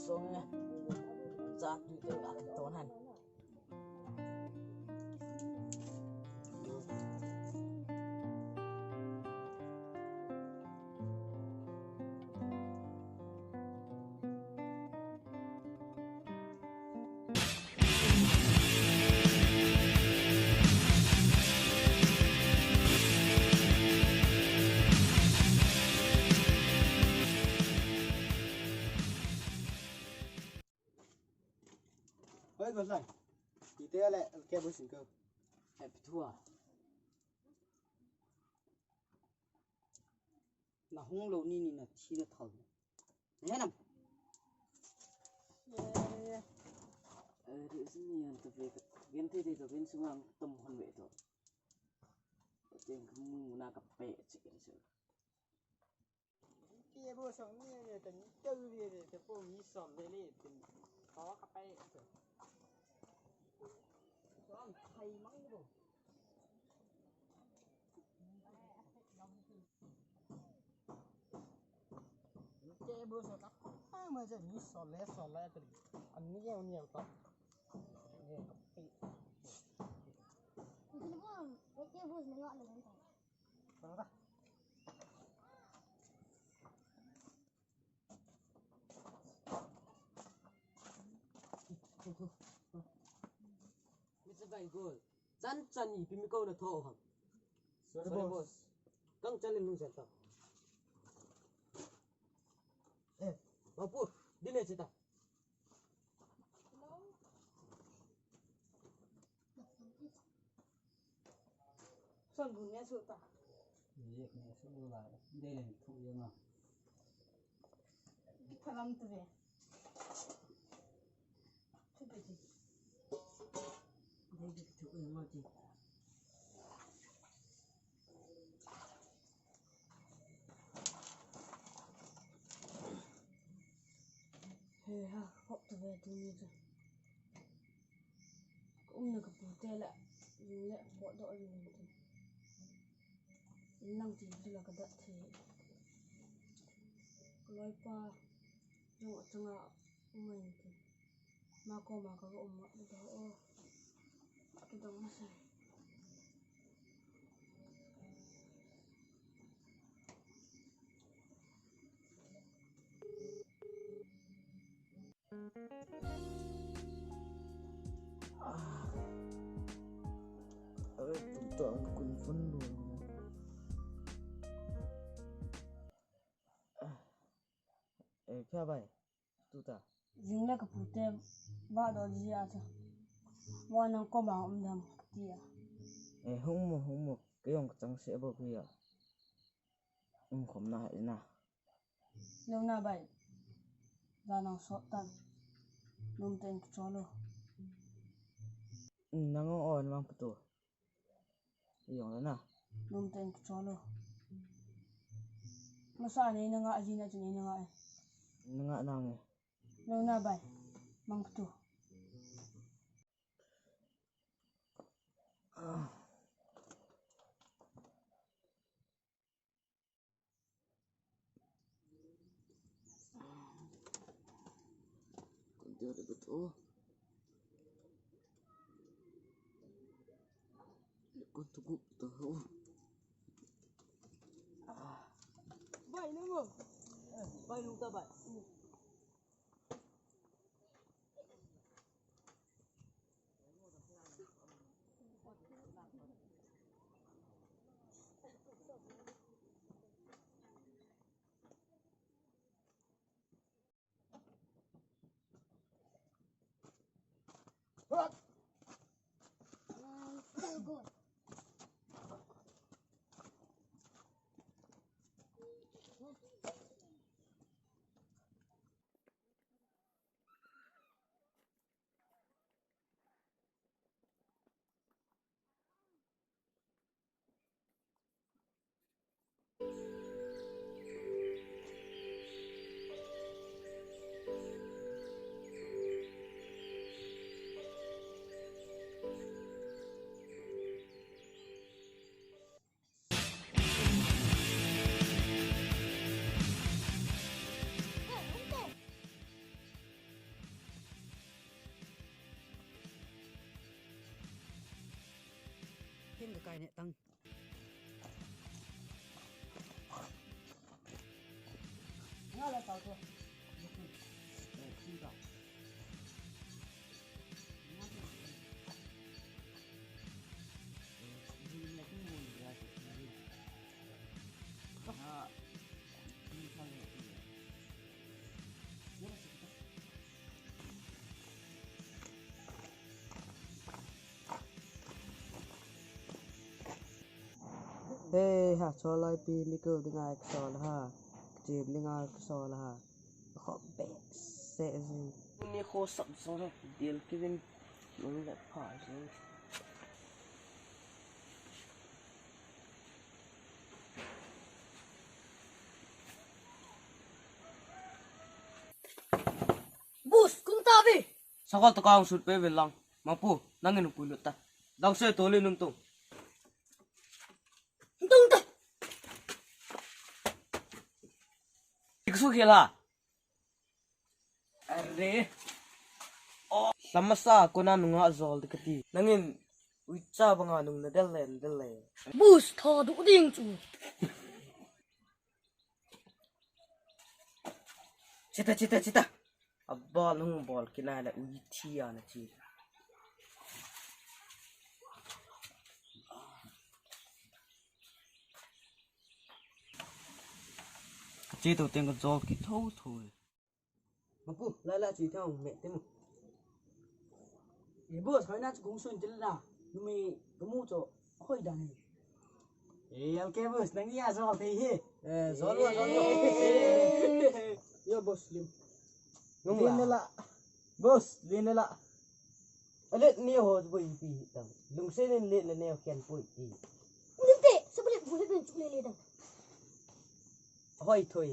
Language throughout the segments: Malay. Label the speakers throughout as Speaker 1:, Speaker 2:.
Speaker 1: kosongnya satu itu Tuhan.
Speaker 2: Ôi con này, thì thế lại kêu bữa sinh cơ.
Speaker 1: Hẹp thua.
Speaker 2: Là không lâu ni là chi nó thầu. Nhớ nằm.
Speaker 1: Di sini yang tapi ganti di tapi semua tem hon itu. Yang kamu nak kape cik itu.
Speaker 2: Kia bữa sống như tình tư đi thì phố nghĩ sòm về đi tình khó cà phê. Đó thầy mắng cái đồ. Kia bữa sống cắt mà giờ nghĩ sòm lẽ cái gì. Anh nghĩ nhiều tao. Nhiều cà phê.
Speaker 3: Ini pun, dia bos nengok dengan saya.
Speaker 2: Đó ra.
Speaker 1: Mr. Bangkul, can ni pimi kau nak tahu ham.
Speaker 2: Sorry
Speaker 1: Sorry
Speaker 2: boss.
Speaker 1: bos, kang calim nung cerita. Mampu, dile cerita.
Speaker 3: Son bunnya suka.
Speaker 2: Iya, ini semua đây là phụ yêu mà.
Speaker 3: Kalam tu deh. Cuba je.
Speaker 1: Đây cái phụ yêu mà chị.
Speaker 3: Ha, hop tu deh tu ni tu. Nak putih lah. Lek buat doa ni tu. Nang ti tu lah kedak ti. Kalau apa, jauh tengah umai tu. Mako umat tu oh. Kita masih.
Speaker 1: Tentu aku confirm dulu. Kya bhai? Tu ta.
Speaker 3: Zingla ka putih ba do dia tu. Wana ko ba dam dia.
Speaker 1: Hung mo kayong chang se bo kya. Khom na hai na.
Speaker 3: Lâu na bay. Ra nang sot tan. Nung ten cholo.
Speaker 1: Nang on mang putu. Yung na.
Speaker 3: Nung ten cholo. Masa ni nga aji na chini nga eh.
Speaker 1: Nga nang eh.
Speaker 3: Lâu na bay. Mang tu.
Speaker 1: Dia ada betul. Kau tunggu tahu.
Speaker 3: Bay nung mo.
Speaker 1: Bay nung ta bay.
Speaker 3: So good.
Speaker 2: kai ne tang ngala tao to chi da Hey ha cho lai pi mi cơ đi ngay so là ha chìm đi ngay so là ha khó bé sẽ gì
Speaker 1: ni kho sab so ra del kivin lung la pha so
Speaker 3: Bus, kung tabi.
Speaker 1: sakal to kaung sut pe velang mapu nangin pulut ta dang se to le nung to
Speaker 3: Tung ta.
Speaker 1: iksu khela are oh samasa kona nunga zol dikati nangin uicha banga nung na del le
Speaker 3: Bus, tho du ding chu.
Speaker 1: cita abba nung bol kina la ui thia na chi chi to teng zo ki thâu thôi
Speaker 2: mapu lai la chi theo mẹ thế mu ye boss khoi na cũng xuân chân la nu mi cũng mu cho khoi đàn al ke boss nang ya zo te he zo lo yo boss lim nung la boss lin la ale ni ho boi pi tang lung se len le ne ken pui pi
Speaker 3: Ning te, sebelit boleh ben chu le dang.
Speaker 2: hoi thôi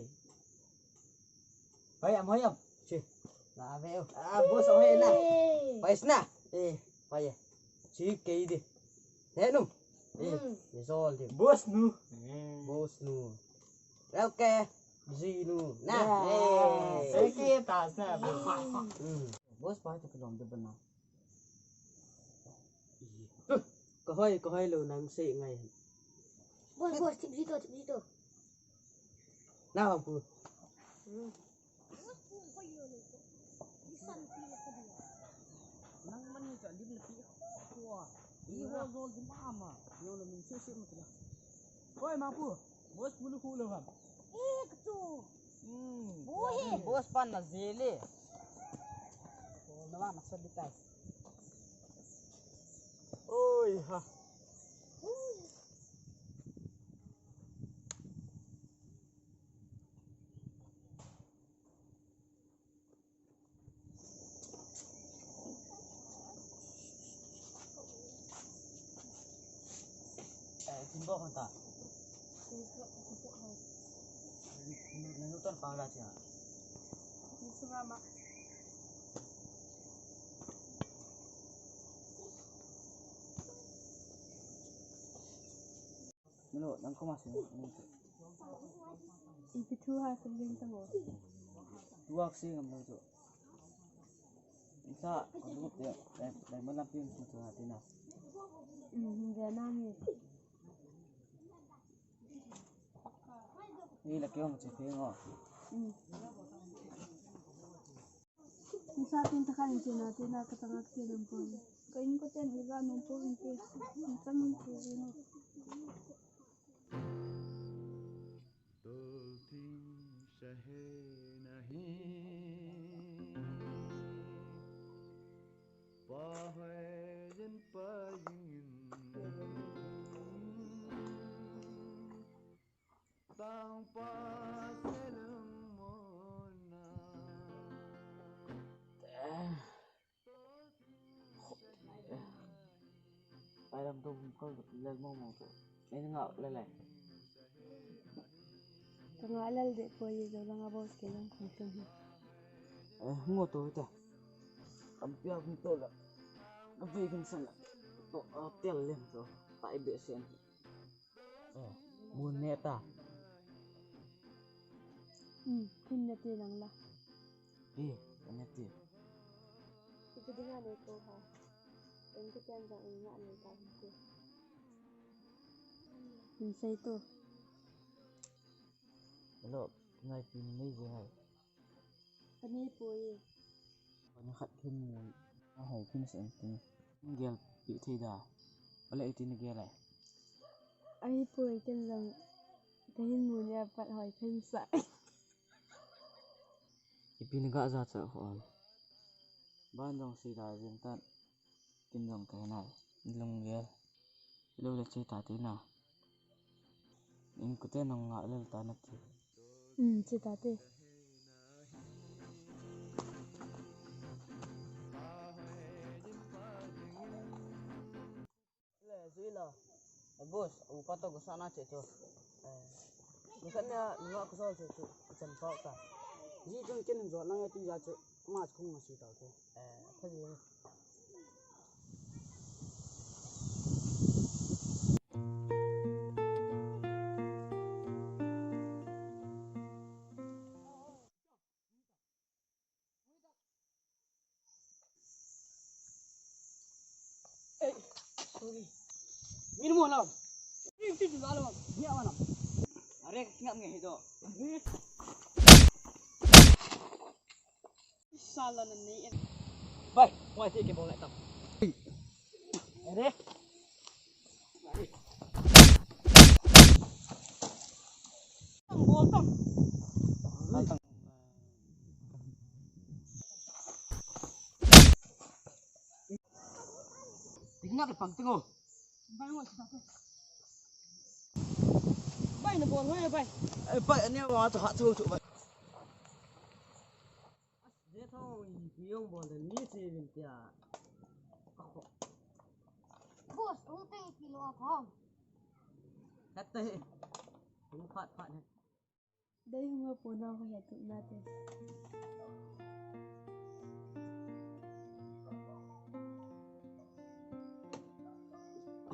Speaker 2: hoi am chi la veo boss hoi na phải na phải chỉ cái đi thế nung để rồi thì boss nu ok gì nu na cái kia ta sẽ boss phải cho cái lòng được bên nào có hơi lâu nắng sẽ ngày
Speaker 3: Bos, tip situ.
Speaker 2: nào không phu nang mani ka lim pi ko i ho zol di mama yo lo min se mutla oi ma pu boss bulu khu lo ham
Speaker 3: Ketu.
Speaker 2: boss pan na zele ko na ma sa bitai oi ha Timbo kan ta nonton pa ra siya
Speaker 3: Sungama.
Speaker 1: melo nang ko masih
Speaker 3: Itu ha sebelum tengok.
Speaker 1: dua sih ngam to isa ko ya dai malam pin to hatina
Speaker 3: Dia nami.
Speaker 1: ni la kyong che pe ngo
Speaker 3: Sa atin takan tina katangak tinang po. Kain ko ten higa nung po inte. Tangin po no.
Speaker 4: सहे नहीं Pahan pine tang paselum mona
Speaker 1: ai làm tôi có lên mong mong to ini ngau lele
Speaker 3: Tengah alal dek po ye zo lang abos ke lang kung tung.
Speaker 1: ngo to ta ampia kun to la kapi kan sana to tel lem to tai be sen buồn nè ta
Speaker 3: Kun na tilang la.
Speaker 1: nè ti
Speaker 3: Itu dengan ko ha. Yang kita yang ingat ni tak itu. Sa ito.
Speaker 2: Hello, ngay pinili hai.
Speaker 3: Kami po eh.
Speaker 1: Nó khát thêm người nó hỏi thêm sự tình gel bị thay đà có lẽ tin gel này
Speaker 3: Ay po eh. Kan lang. Kahin mo niya pat hoy pensa.
Speaker 1: ipinaga ra sa hon ban dong si da jin tan tin dong cái này long gel lâu là chơi ta thế nào nên có tên nong ngại lên ta nát thì
Speaker 3: Si tate.
Speaker 2: Zila. Bos, kata ko sana cek tu. Bukannya nggak kesal cek tu, cempau kan.
Speaker 1: gì trong chân hình rồi năng tin ra chơi mà không mà gì đâu thôi
Speaker 2: Apa dia?
Speaker 1: minum mau lau ini sih juga lau ni apa nam are ngap nge itu salah ni
Speaker 2: Baik, ngoài thì cái bộ lại tập. Đây.
Speaker 1: botong botong tinggal di pang tengok bay mau satu bay na bol bay bay
Speaker 2: Baik, ini mau tu hak tu baik. Dia tahu yung bol dan ni sih dia.
Speaker 3: Bos, utang kilo apa?
Speaker 2: Kata he. Yung pat ni.
Speaker 3: Dahil nga po na ako heto natin.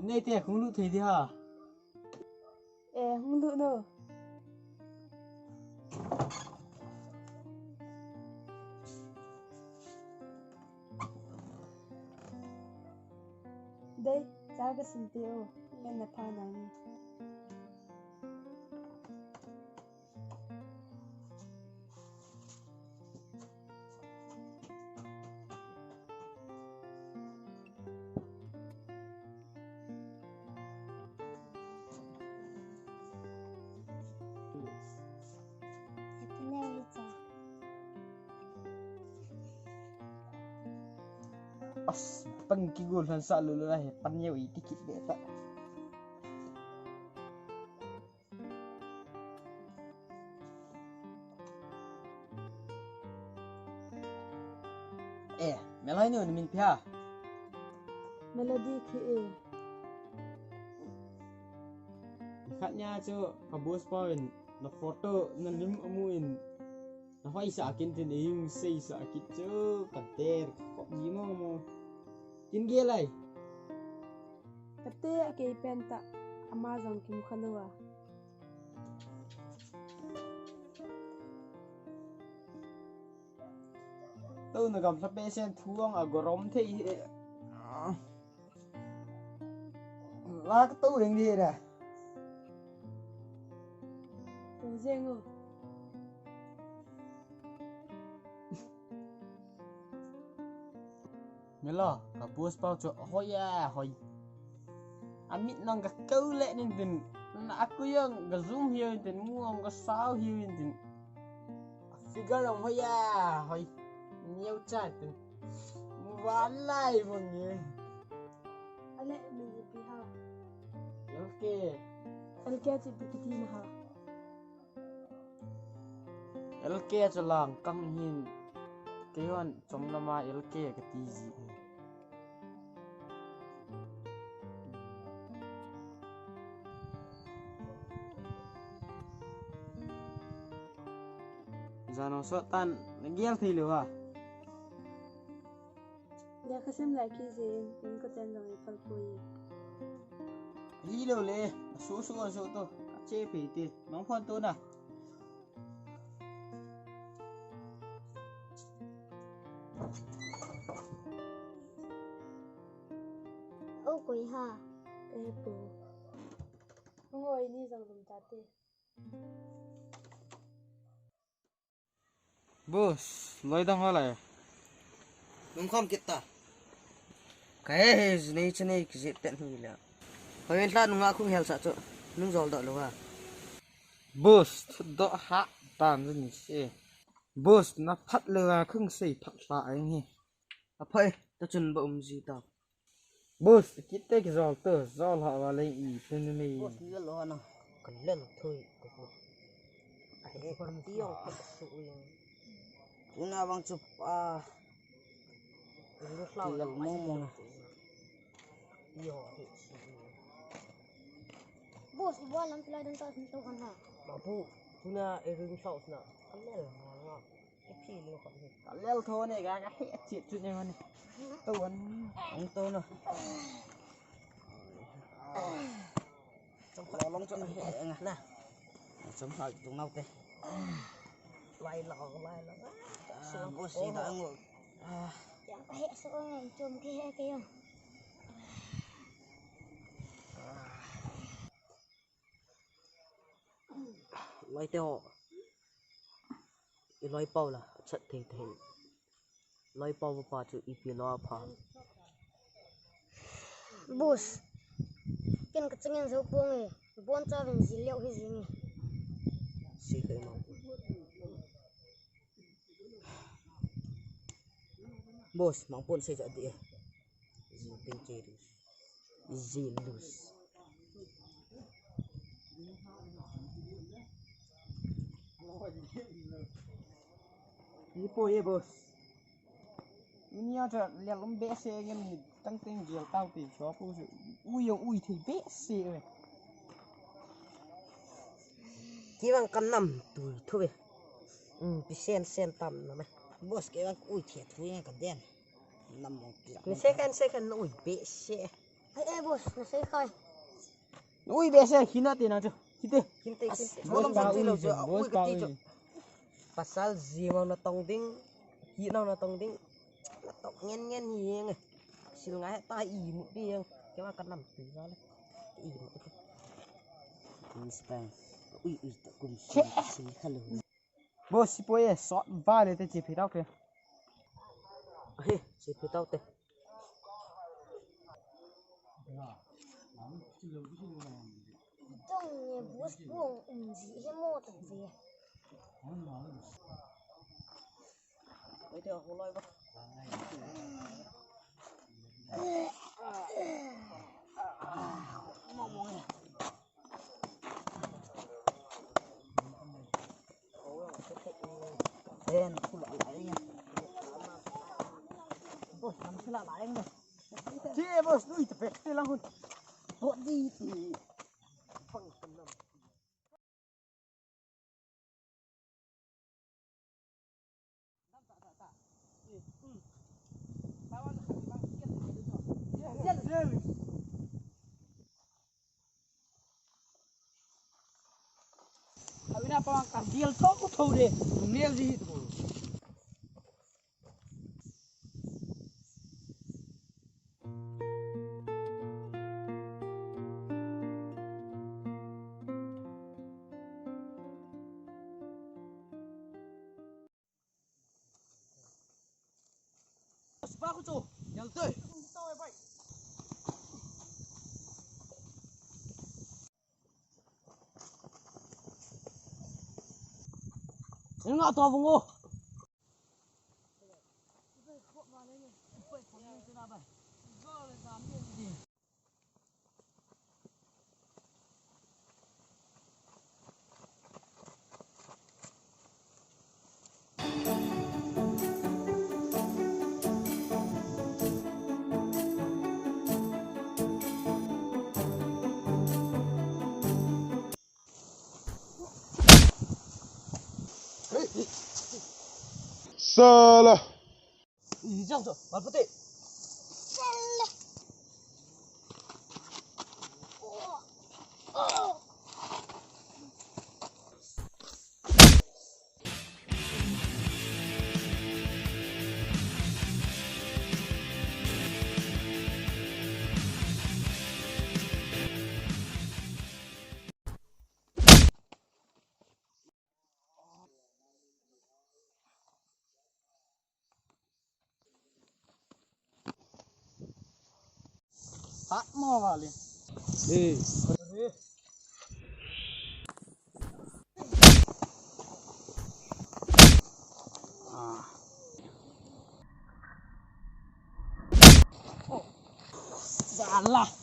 Speaker 2: Ini dia kung lu thấy dia.
Speaker 3: Không được đâu. Đây, giá cái sinh tiêu, em là pha nắng.
Speaker 2: As pengkigul dan selalu lah panjau dikit dia tak. Melah ini udah min pihak.
Speaker 3: Melody ke
Speaker 5: Katnya cu kabus poin na foto na lim amuin na hoy sa akin tin yung say sa akin cu kader kok gimo mo kin gelay
Speaker 3: Kate kay penta Amazon kim khalwa.
Speaker 5: tu na gam sa pesen thuang agorom thi
Speaker 2: Lah tu yang dia dah.
Speaker 3: Zengo.
Speaker 5: Melo kabus pau cu hoy ya hoy amit nang ka kau le nin tin na aku yang ga zoom hiyo tin muang ga sao hiyo tin figure ang hoy ya hoy nhiều chat tin walai mong ye
Speaker 3: Ale min biha.
Speaker 5: okay
Speaker 3: Alkati bikitina ha.
Speaker 5: LK cho lang kang hin kayon trong lama LK ka tizi Zano so tan nagyal thilo ha
Speaker 3: Ya kasem laki zen in ko ten dong ipal ko ye.
Speaker 5: hilo le su to che pe ti mong phone to na
Speaker 3: Oh koi ha. Po. ngồi ni rằng lùm tạt
Speaker 1: Bos, loi dong halai.
Speaker 2: Nung khom kita. Cái này trên này cái gì tận hư là. Hồi bên ta nung aku hel satu. Nung zol dak loa.
Speaker 1: Bos, do ha tan zin se. Bos na phat lừa khung sei phat lại nhi.
Speaker 2: Apa eh? Ta chun ba gì ta.
Speaker 1: Bos, kita ke zol tu, zol ha wa lai I pen ni.
Speaker 2: Bos ni lo na. Kan len thôi. Ai kon tiong ka su yang. Una bang chup a. Lu lau lau mong. Yo.
Speaker 3: bos ibu alam pila dan tak sentuh kan ha
Speaker 2: Mampu. Tuna ring sau na. Kan len nga. Cái phi lu kan.
Speaker 5: Lel thô này gà cái chuyện chuyện như này. Tuần.
Speaker 2: Ang to na. Lo long cho hệ nga na. Sống hỏi tụng nâu tê. Lai lọ. Bos si đã ngồi.
Speaker 3: yang kahe seorang cuma kahe kayo
Speaker 2: Lai teo. Lai pau là sat theng theng. Lai pau pa chu ipi lo pa.
Speaker 3: bos kan kecengan sopong bon cha ben ziliau hi zini
Speaker 2: Si khơi mau. Bos, mampun saya jadi. Pencerus. Zilus.
Speaker 5: Ini po ye bos. Ini ada lihat lombe se ngem tăng tinh diều tao tỉ chó phu sự ui thì bé se rồi.
Speaker 2: Ki bang kan nam tui thu be. Pi sen tam na me. Bos ke bang ui thiet thu yang kan den. Nam mong ki. Ni second ui be se.
Speaker 3: bos nasi kai
Speaker 5: Ui bé se khi nào tiền nào chứ? Kita.
Speaker 2: Kinte.
Speaker 5: Bos bau
Speaker 2: lo
Speaker 5: ini, bos bau ini.
Speaker 2: Pasal zi mau na tong ding. Ki na tong ding. Na tong ngen hieng. Sil ngai ta I mu ding. Ke bang kan nam tui la. I mu tu. Ni spang. Ui tak kum si khalo.
Speaker 5: Bos si po ye sọt va để chỉ phải đau kìa.
Speaker 2: He, si pu tau te.
Speaker 3: trong nhà bos buông gì he mo tang gì
Speaker 2: Bây giờ hồ lôi ba. Đen thu lại nha. Bos, làm thế là lại rồi.
Speaker 5: Chị bos nuôi tập phải thế lắm hơn.
Speaker 2: Bộ gì thì phần phần năm.
Speaker 5: Abi na pang kasih kau kau tahu deh.
Speaker 2: Nel gì itu.
Speaker 5: Ba aku tu, yang tu. Ini nak tahu bungo.
Speaker 4: Salah.
Speaker 2: Hijau tu, bal putih.
Speaker 5: tak mau kali. Salah.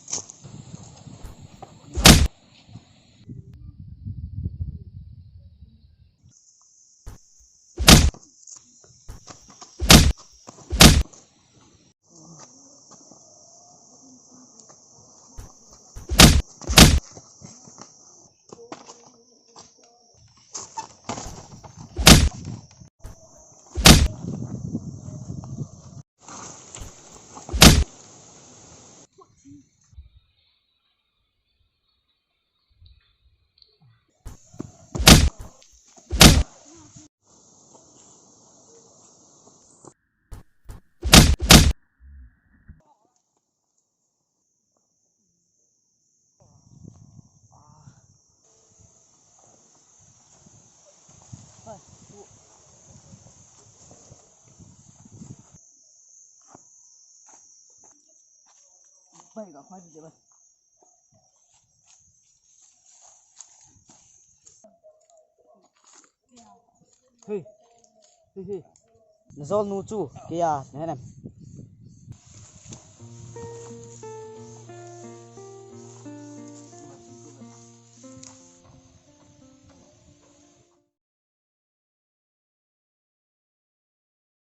Speaker 5: Baik, kau maju je,
Speaker 2: Hei. Nazol nucu, kia, nenem.